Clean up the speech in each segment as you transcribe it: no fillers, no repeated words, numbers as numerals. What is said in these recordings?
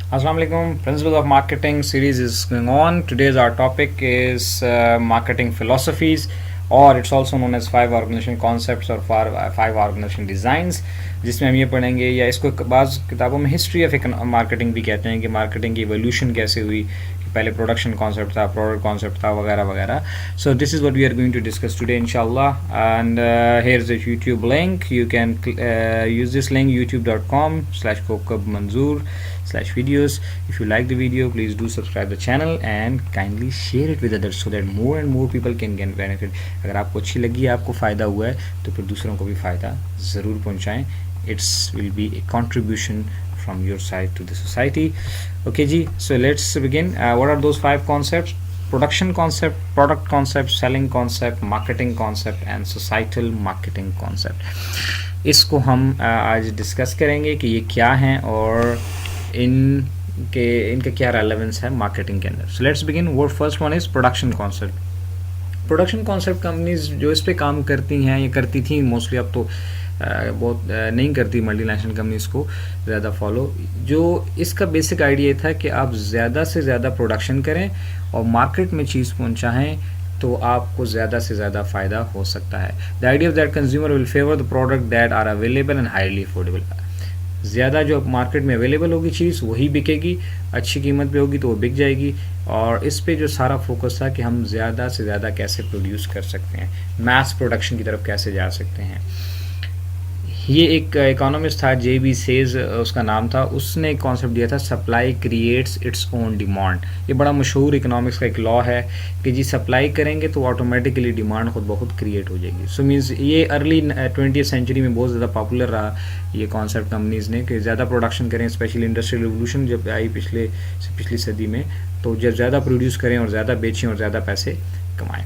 Assalamualaikum. Principles of Marketing series is going on. Today's our topic is marketing philosophies, or it's also known as five organization concepts or five organization designs, जिसमें हम ये पढ़ेंगे या इसको बाज़ किताबों में हिस्ट्री ऑफ मार्केटिंग भी कहते हैं कि मार्केटिंग की एवोल्यूशन कैसे हुई, कि पहले प्रोडक्शन कॉन्सेप्ट था, प्रोडक्ट कॉन्सेप्ट था, वगैरह वगैरह. So this is what we are going to discuss today इंशाल्लाह. And here is the YouTube link. You can use this link youtube.com/kokabmanzoor/videos. If you like the video, please do subscribe the channel and kindly share it with others so that more and more people can get benefit. अगर आपको अच्छी लगी, आपको फ़ायदा हुआ है, तो फिर दूसरों को भी फ़ायदा ज़रूर पहुँचाएँ. It's will be a contribution from your side to the society. Okay ji, so let's begin. What are those five concepts? Production concept, product concept, selling concept, marketing concept and societal marketing concept. इसको हम आज discuss करेंगे कि ये क्या हैं और इनका क्या रेलेवेंस है मार्केटिंग के अंदर. So let's begin. वो first one is production concept. Production concept companies जो इस पे काम करती हैं, ये करती थी मोस्टली, अब तो बहुत नहीं करती मल्टीनेशनल कंपनीज को ज़्यादा फॉलो. जो इसका बेसिक आइडिया था कि आप ज़्यादा से ज़्यादा प्रोडक्शन करें और मार्केट में चीज़ पहुंचाएं तो आपको ज़्यादा से ज़्यादा फ़ायदा हो सकता है. The idea of that consumer will favour the product that are available and highly affordable. ज़्यादा जो मार्केट में अवेलेबल होगी चीज़ वही बिकेगी, अच्छी कीमत पे होगी तो वो बिक जाएगी. और इस पे जो सारा फोकस था कि हम ज़्यादा से ज़्यादा कैसे प्रोड्यूस कर सकते हैं, मैस प्रोडक्शन की तरफ कैसे जा सकते हैं. ये एक इकोनॉमिस्ट था, J.B. सेज उसका नाम था. उसने एक कॉन्सेप्ट दिया था, supply creates its own demand. ये बड़ा मशहूर इकोनॉमिक्स का एक लॉ है कि जी सप्लाई करेंगे तो ऑटोमेटिकली डिमांड खुद बहुत क्रिएट हो जाएगी. सो मीन्स ये अर्ली 20th सेंचुरी में बहुत ज़्यादा पॉपुलर रहा ये कॉन्सेप्ट कंपनीज़ ने कि ज़्यादा प्रोडक्शन करें. स्पेशली इंडस्ट्रियल रिवोल्यूशन जब आई पिछली सदी में, तो जब ज़्यादा प्रोड्यूस करें और ज़्यादा बेचें और ज़्यादा पैसे कमाएँ.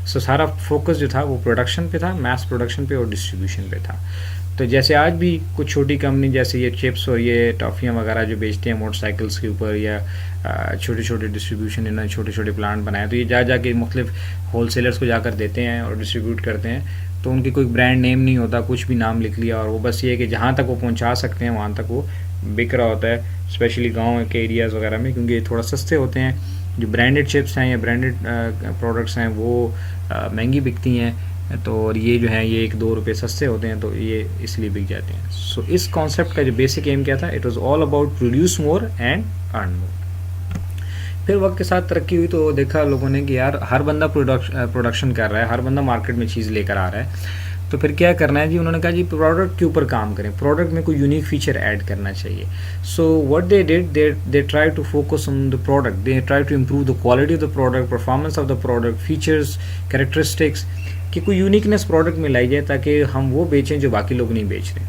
सो सारा फोकस जो था वो प्रोडक्शन पे था, मैस प्रोडक्शन पे और डिस्ट्रीब्यूशन पे था. तो जैसे आज भी कुछ छोटी कंपनी जैसे ये चिप्स और ये टॉफ़ियाँ वगैरह जो बेचते हैं मोटरसाइकिल्स के ऊपर, या छोटे छोटे डिस्ट्रीब्यूशन, इन्होंने छोटे छोटे प्लांट बनाए, तो ये जाके मुख्तलिफ होलसेलर्स को जाकर देते हैं और डिस्ट्रीब्यूट करते हैं. तो उनकी कोई ब्रांड नेम नहीं होता, कुछ भी नाम लिख लिया, और वो बस ये है कि जहाँ तक वो पहुँचा सकते हैं वहाँ तक वो बिक रहा होता है, स्पेशली गाँव के एरियाज़ वगैरह में, क्योंकि ये थोड़ा सस्ते होते हैं. जो ब्रांडेड चिप्स हैं या ब्रांडेड प्रोडक्ट्स हैं वो महंगी बिकती हैं, तो और ये जो है ये 1-2 रुपये सस्ते होते हैं, तो ये इसलिए बिक जाते हैं. सो इस कॉन्सेप्ट का जो बेसिक एम क्या था, it was all about produce more and earn more. फिर वक्त के साथ तरक्की हुई तो देखा लोगों ने कि यार हर बंदा प्रोडक्शन कर रहा है, हर बंदा मार्केट में चीज़ लेकर आ रहा है, तो फिर क्या करना है जी. उन्होंने कहा जी प्रोडक्ट के ऊपर काम करें, प्रोडक्ट में कोई यूनिक फीचर ऐड करना चाहिए. So what they did, they try to focus on the product, they try to improve the quality of the product, performance of the product, features, characteristics, कि कोई यूनिकनेस प्रोडक्ट में लाई जाए ताकि हम वो बेचें जो बाकी लोग नहीं बेच रहे.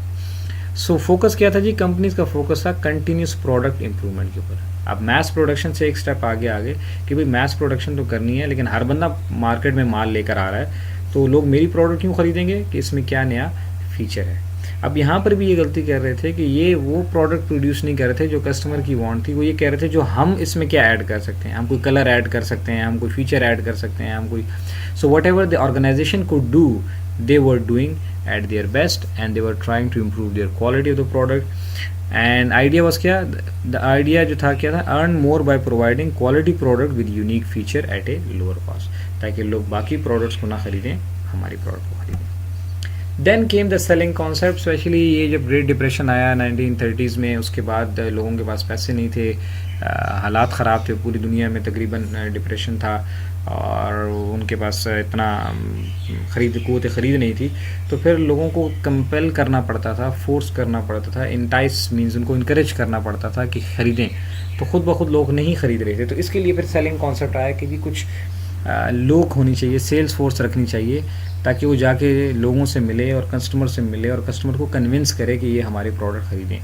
सो फोकस क्या था जी, कंपनीज का फोकस था कंटिन्यूस प्रोडक्ट इंप्रूवमेंट के ऊपर. अब मैस प्रोडक्शन से एक स्टेप आगे कि भाई मैस प्रोडक्शन तो करनी है, लेकिन हर बंदा मार्केट में माल लेकर आ रहा है, तो लोग मेरी प्रोडक्ट क्यों खरीदेंगे कि इसमें क्या नया फीचर है. अब यहाँ पर भी ये गलती कर रहे थे कि ये वो प्रोडक्ट प्रोड्यूस नहीं कर रहे थे जो कस्टमर की वांट थी, वो ये कह रहे थे जो हम इसमें क्या ऐड कर सकते हैं, हम कोई कलर ऐड कर सकते हैं, हम कोई फीचर ऐड कर सकते हैं, हम कोई. So whatever the organisation could do, they were doing at their best and they were trying to improve their quality of the product. And idea was क्या, द आइडिया जो था क्या था, earn more by providing quality product with unique feature at a lower cost, ताकि लोग बाकी products को ना खरीदें, हमारी प्रोडक्ट को खरीदें. Then came the selling concept. Specially ये जब ग्रेट डिप्रेशन आया 1930s में, उसके बाद लोगों के पास पैसे नहीं थे, हालात ख़राब थे, पूरी दुनिया में तकरीबन डिप्रेशन था और उनके पास इतना क़ुव्वत ख़रीद नहीं थी, तो फिर लोगों को कंपेल करना पड़ता था, फोर्स करना पड़ता था, इंटाइस मीन्स उनको इनकरेज करना पड़ता था कि ख़रीदें, तो ख़ुद ब खुद लोग नहीं ख़रीद रहे थे. तो इसके लिए फिर सेलिंग कॉन्सेप्ट आया कि जी कुछ लोग होनी चाहिए, सेल्स फोर्स रखनी चाहिए, ताकि वो जाके लोगों से मिले और कस्टमर से मिले और कस्टमर को कन्विंस करे कि ये हमारी प्रोडक्ट खरीदें.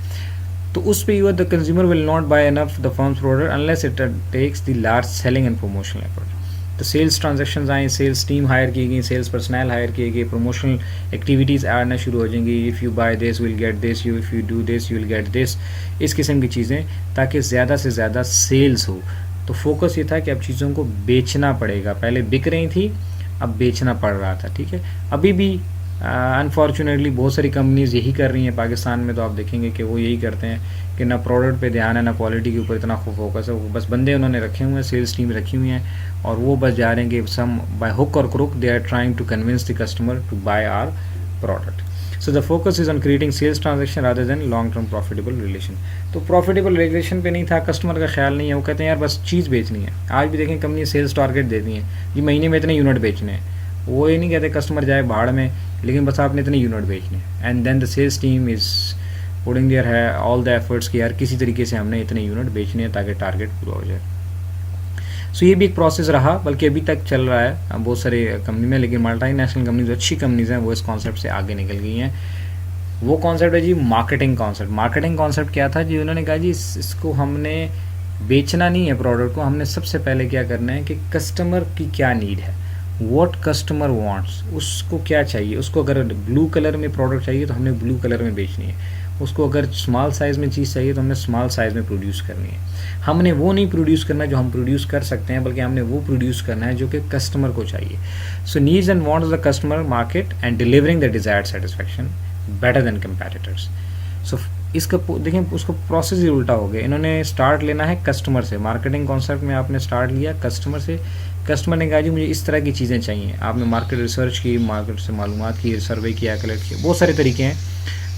तो उस पे यूँ the consumer will not buy enough the firm's product unless it takes the large selling and promotional effort. तो सेल्स ट्रांजेक्शन आए, सेल्स टीम हायर की गई, सेल्स पर्सनल हायर किए गए, प्रमोशनल एक्टिविटीज़ आना शुरू हो जाएंगी. If you buy this will get this, you if you do this you will get this, इस किस्म की चीज़ें, ताकि ज़्यादा से ज़्यादा सेल्स हो. तो फोकस ये था कि अब चीज़ों को बेचना पड़ेगा, पहले बिक रही थी अब बेचना पड़ रहा था. ठीक है, अभी भी अनफॉर्चुनेटली बहुत सारी कंपनीज़ यही कर रही हैं पाकिस्तान में, तो आप देखेंगे कि वो यही करते हैं कि ना प्रोडक्ट पे ध्यान है ना क्वालिटी के ऊपर इतना फोकस है, वो बस बंदे उन्होंने रखे हुए हैं, सेल्स टीम रखी हुई हैं और वो बस जा रहे हैं कि सम बाय हुक और crook they are trying to convince the customer to buy our product. So the focus is on creating sales transaction rather than long term profitable relation. तो प्रॉफिटेबल रिलेशन पे नहीं था, customer का ख्याल नहीं है, वो कहते हैं यार बस चीज़ बेचनी है. आज भी देखें कंपनी सेल्स टारगेट देती हैं जी महीने में इतने यूनिट बेचने हैं, वो ये नहीं कहते कस्टमर जाए भाड़ में, लेकिन बस आपने इतने यूनिट बेचने. And then the sales team is putting their है ऑल द एफर्ट्स कि यार किसी तरीके से हमने इतने यूनिट बेचने हैं ताकि टारगेट पूरा हो जाए. सो ये भी एक प्रोसेस रहा, बल्कि अभी तक चल रहा है बहुत सारे कंपनी में, लेकिन मल्टी नेशनल कंपनीज अच्छी कंपनीज हैं वो इस कॉन्सेप्ट से आगे निकल गई हैं. वो कॉन्सेप्ट है जी मार्केटिंग कॉन्सेप्ट. मार्केटिंग कॉन्सेप्ट क्या था जी, उन्होंने कहा जी इसको हमने बेचना नहीं है प्रोडक्ट को, हमने सबसे पहले क्या करना है कि कस्टमर की क्या नीड है, व्हाट कस्टमर वांट्स, उसको क्या चाहिए. उसको अगर ब्लू कलर में प्रोडक्ट चाहिए तो हमने ब्लू कलर में बेचनी है, उसको अगर स्मॉल साइज़ में चीज़ चाहिए तो हमने स्मॉल साइज़ में प्रोड्यूस करनी है. हमने वो नहीं प्रोड्यूस करना जो हम प्रोड्यूस कर सकते हैं, बल्कि हमने वो प्रोड्यूस करना है जो कि कस्टमर को चाहिए. So needs and wants the customer market and delivering the desired satisfaction better than competitors. So इसका देखें उसका प्रोसेस ही उल्टा हो गया. इन्होंने स्टार्ट लेना है कस्टमर से. मार्केटिंग कॉन्सेप्ट में आपने स्टार्ट लिया कस्टमर से. कस्टमर ने कहा जी मुझे इस तरह की चीज़ें चाहिए. आपने मार्केट रिसर्च की, मार्केट से मालूमात की, सर्वे किया, कलेक्ट किया, बहुत सारे तरीके हैं.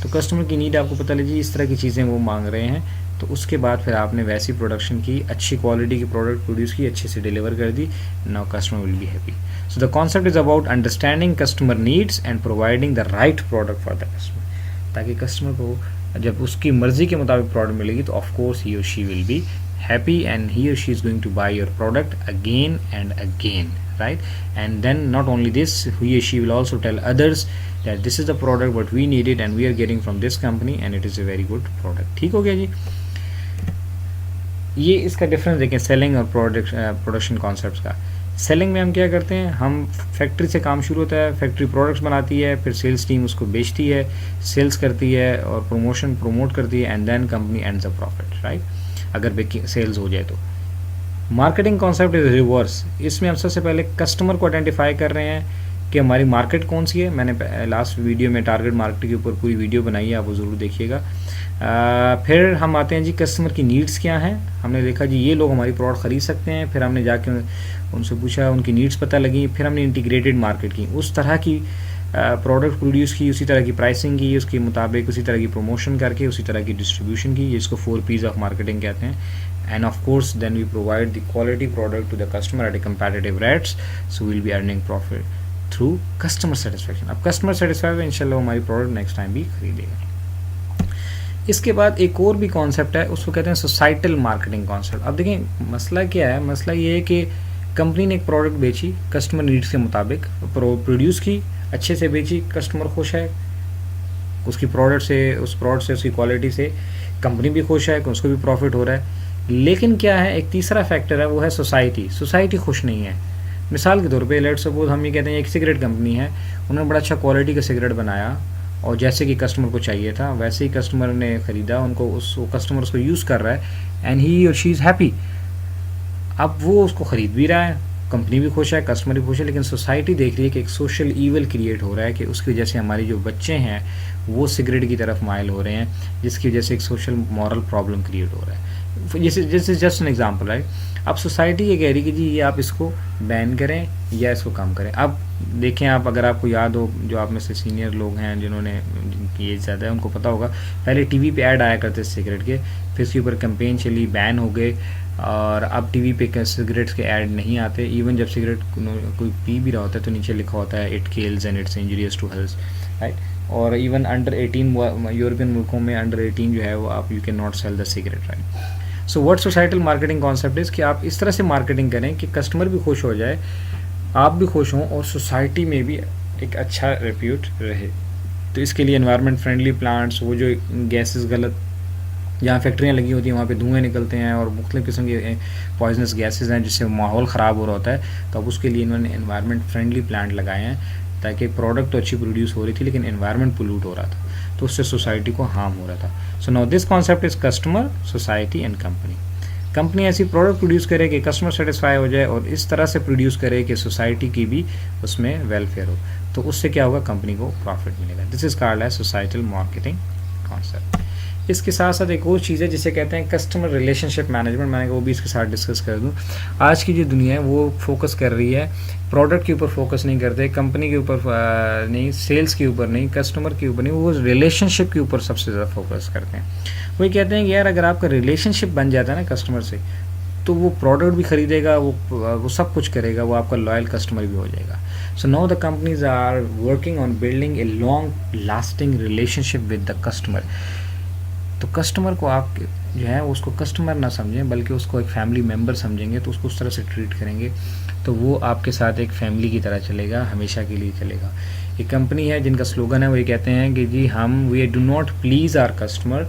तो कस्टमर की नीड आपको पता लगी इस तरह की चीज़ें वो मांग रहे हैं, तो उसके बाद फिर आपने वैसी प्रोडक्शन की, अच्छी क्वालिटी की प्रोडक्ट प्रोड्यूस की, अच्छे से डिलीवर कर दी. Now customer will be happy. So the concept is about understanding customer needs and providing the right product for the customer, ताकि कस्टमर को जब उसकी मर्जी के मुताबिक प्रोडक्ट मिलेगी तो ऑफ कोर्स ही और she will be happy and he or she is going to buy your product again and again, right? And then not only this, he or she will also tell others that this is the product what we needed and we are getting from this company and it is a very good product. ठीक हो गया जी. ये इसका difference देखें selling और production concepts का. Selling में हम क्या करते हैं, हम फैक्ट्री से काम शुरू होता है, फैक्ट्री प्रोडक्ट्स बनाती है, फिर सेल्स टीम उसको बेचती है, सेल्स करती है और प्रमोट करती है, and then company ends a profit, right, अगर सेल्स हो जाए तो. Marketing concept is reverse. इसमें हम सबसे पहले कस्टमर को आइडेंटिफाई कर रहे हैं कि हमारी मार्केट कौन सी है. मैंने लास्ट वीडियो में टारगेट मार्केट के ऊपर पूरी वीडियो बनाई है, आप वो ज़रूर देखिएगा. फिर हम आते हैं जी कस्टमर की नीड्स क्या हैं. हमने देखा जी ये लोग हमारी प्रोडक्ट ख़रीद सकते हैं, फिर हमने जाके उनसे पूछा, उनकी नीड्स पता लगी, फिर हमने इंटीग्रेटेड मार्केट की, उस तरह की प्रोडक्ट प्रोड्यूस की, उसी तरह की प्राइसिंग की, उसके मुताबिक उसी तरह की प्रमोशन करके उसी तरह की डिस्ट्रीब्यूशन की. इसको 4 P's ऑफ मार्केटिंग कहते हैं. And of course then we provide the quality product to the customer at a competitive rates, so will be earning profit through customer satisfaction. अब कस्टमर सेटिस्फाइड है, इंशाल्लाह हमारी प्रोडक्ट नेक्स्ट टाइम भी खरीदेगा. इसके बाद एक और भी कॉन्सेप्ट है, उसको कहते हैं सोसाइटल मार्केटिंग कॉन्सेप्ट. अब देखें मसला क्या है, मसला ये है कि कंपनी ने एक प्रोडक्ट बेची, कस्टमर नीड्स के मुताबिक प्रोड्यूस की, अच्छे से बेची, कस्टमर खुश है उसकी प्रोडक्ट से, उस प्रोडक्ट से, उसकी क्वालिटी से, कंपनी भी खुश है कि उसको भी प्रॉफिट हो रहा है. लेकिन क्या है, एक तीसरा फैक्टर है, वो है सोसाइटी. सोसाइटी खुश नहीं है. मिसाल के तौर पे लेट्स सपोज हम ये कहते हैं एक सिगरेट कंपनी है, उन्होंने बड़ा अच्छा क्वालिटी का सिगरेट बनाया और जैसे कि कस्टमर को चाहिए था वैसे ही कस्टमर ने ख़रीदा, उनको कस्टमर उसको यूज़ कर रहा है एंड ही और शी इज़ हैप्पी. अब वो उसको ख़रीद भी रहा है, कंपनी भी खुश है, कस्टमर भी खुश है, लेकिन सोसाइटी देख रही है कि एक सोशल ईवल क्रिएट हो रहा है कि उसकी वजह से हमारी जो बच्चे हैं वो सिगरेट की तरफ माइल हो रहे हैं, जिसकी वजह से एक सोशल मॉरल प्रॉब्लम क्रिएट हो रहा है. जैसे जस्ट एन एग्जांपल, राइट. अब सोसाइटी ये कह रही कि जी ये आप इसको बैन करें या इसको कम करें. अब देखें आप, अगर आपको याद हो, जो आप में से सीनियर लोग हैं जिन्होंने जिनकी एज ज़्यादा है उनको पता होगा, पहले टीवी पे ऐड आया करते सिगरेट के, फिर इसके ऊपर कैंपेन चली, बैन हो गए, और अब टीवी पे सिगरेट्स के ऐड नहीं आते. इवन जब सिगरेट कोई पी भी रहा होता है तो नीचे लिखा होता है it kills and it's injurious to health, right. और इवन अंडर 18 यूरोपियन मुल्कों में अंडर 18 जो है वो आप you can not sell the cigarette, right. So what societal marketing concept is कि आप इस तरह से मार्केटिंग करें कि कस्टमर भी खुश हो जाए, आप भी खुश हों और सोसाइटी में भी एक अच्छा रिप्यूट रहे. तो इसके लिए एनवायरनमेंट फ्रेंडली प्लांट्स, वो जो गैसेस गलत जहाँ फैक्ट्रियाँ लगी होती हैं वहाँ पे धुएँ निकलते हैं और मुख्तलिफ़ किस्म के पॉइजनस गैसेस हैं जिससे माहौल ख़राब हो रहा होता है, तो अब उसके लिए इन्होंने एनवायरनमेंट फ्रेंडली प्लांट लगाए हैं ताकि प्रोडक्ट तो अच्छी प्रोड्यूस हो रही थी लेकिन एनवायरनमेंट पोल्यूट हो रहा था, तो उससे सोसाइटी को हार्म हो रहा था. So now this concept is customer, society and company. Company ऐसी प्रोडक्ट प्रोड्यूस करे कि कस्टमर सेटिस्फाई हो जाए और इस तरह से प्रोड्यूस करे कि सोसाइटी की भी उसमें वेलफेयर हो. तो उससे क्या होगा, कंपनी को प्रॉफिट मिलेगा। This is called as societal marketing concept. इसके साथ साथ एक और चीज़ है जिसे कहते हैं कस्टमर रिलेशनशिप मैनेजमेंट, मैंने वो भी इसके साथ डिस्कस कर दूं। आज की जो दुनिया है वो फोकस कर रही है प्रोडक्ट के ऊपर, फोकस नहीं करते, कंपनी के ऊपर नहीं, सेल्स के ऊपर नहीं, कस्टमर के ऊपर नहीं, वो रिलेशनशिप के ऊपर सबसे ज़्यादा फोकस करते हैं। वही कहते हैं कि यार अगर आपका रिलेशनशिप बन जाता है ना कस्टमर से, तो वो प्रोडक्ट भी खरीदेगा, वो सब कुछ करेगा, वो आपका लॉयल कस्टमर भी हो जाएगा। So now the companies are working on building a long lasting relationship with the customer. तो कस्टमर को आप जो है उसको कस्टमर ना समझें, बल्कि उसको एक फैमिली मेम्बर समझेंगे, तो उसको उस तरह से ट्रीट करेंगे तो वो आपके साथ एक फैमिली की तरह चलेगा, हमेशा के लिए चलेगा। एक कंपनी है जिनका स्लोगन है, वो ये कहते हैं कि जी we do not please our customer,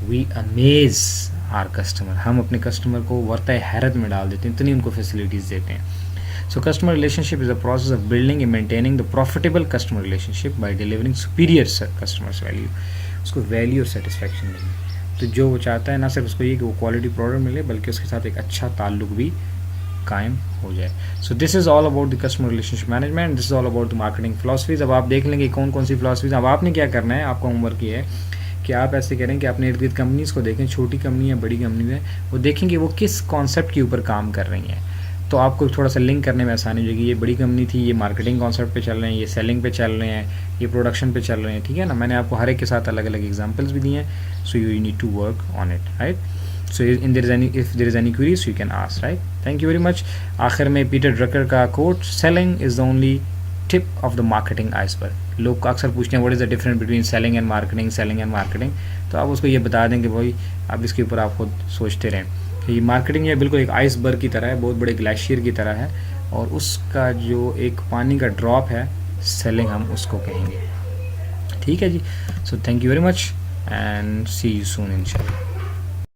we amaze our customer. हम अपने कस्टमर को वर्ता हैरत में डाल देते हैं, इतनी उनको फैसिलिटीज़ देते हैं। So customer relationship is a process of building and maintaining the profitable customer relationship by delivering superior customers value. उसको वैल्यू और सेटिस्फैक्शन मिले, तो जो वो चाहता है ना सिर्फ उसको ये कि वो क्वालिटी प्रोडक्ट मिले, बल्कि उसके साथ एक अच्छा ताल्लुक भी कायम हो जाए। सो this is all about the customer relationship management, this is all about the marketing philosophies. अब आप देख लेंगे कौन कौन सी फिलॉसफीज। अब आपने क्या करना है, आपका होमवर्क ये है कि आप ऐसे करें कि अपने इर्द गिर्द कंपनीज़ को देखें, छोटी कंपनी है बड़ी कंपनी है, वो देखें कि वो किस कॉन्सेप्ट के ऊपर काम कर रही हैं। तो आपको थोड़ा सा लिंक करने में आसानी हो जाएगी। ये बड़ी कंपनी थी, ये मार्केटिंग कॉन्सेप्ट पे चल रहे हैं, ये सेलिंग पे चल रहे हैं, ये प्रोडक्शन पे चल रहे हैं, ठीक है ना। मैंने आपको हर एक के साथ अलग अलग एग्जांपल्स भी दिए हैं। So you need to work on it, right. So if there is any queries you can ask, right. Thank you very much. आखिर में पीटर ड्रकर का quote, selling is the only tip of the marketing iceberg. लोग अक्सर पूछते हैं what is the difference between selling and marketing, selling and marketing. तो आप उसको ये बता दें कि भाई अब इसके ऊपर आप खुद सोचते रहें कि मार्केटिंग ये बिल्कुल एक आइसबर्ग की तरह है, बहुत बड़े ग्लेशियर की तरह है, और उसका जो एक पानी का ड्रॉप है, सेलिंग हम उसको कहेंगे, ठीक है जी। So thank you very much and see you soon इंशाल्लाह।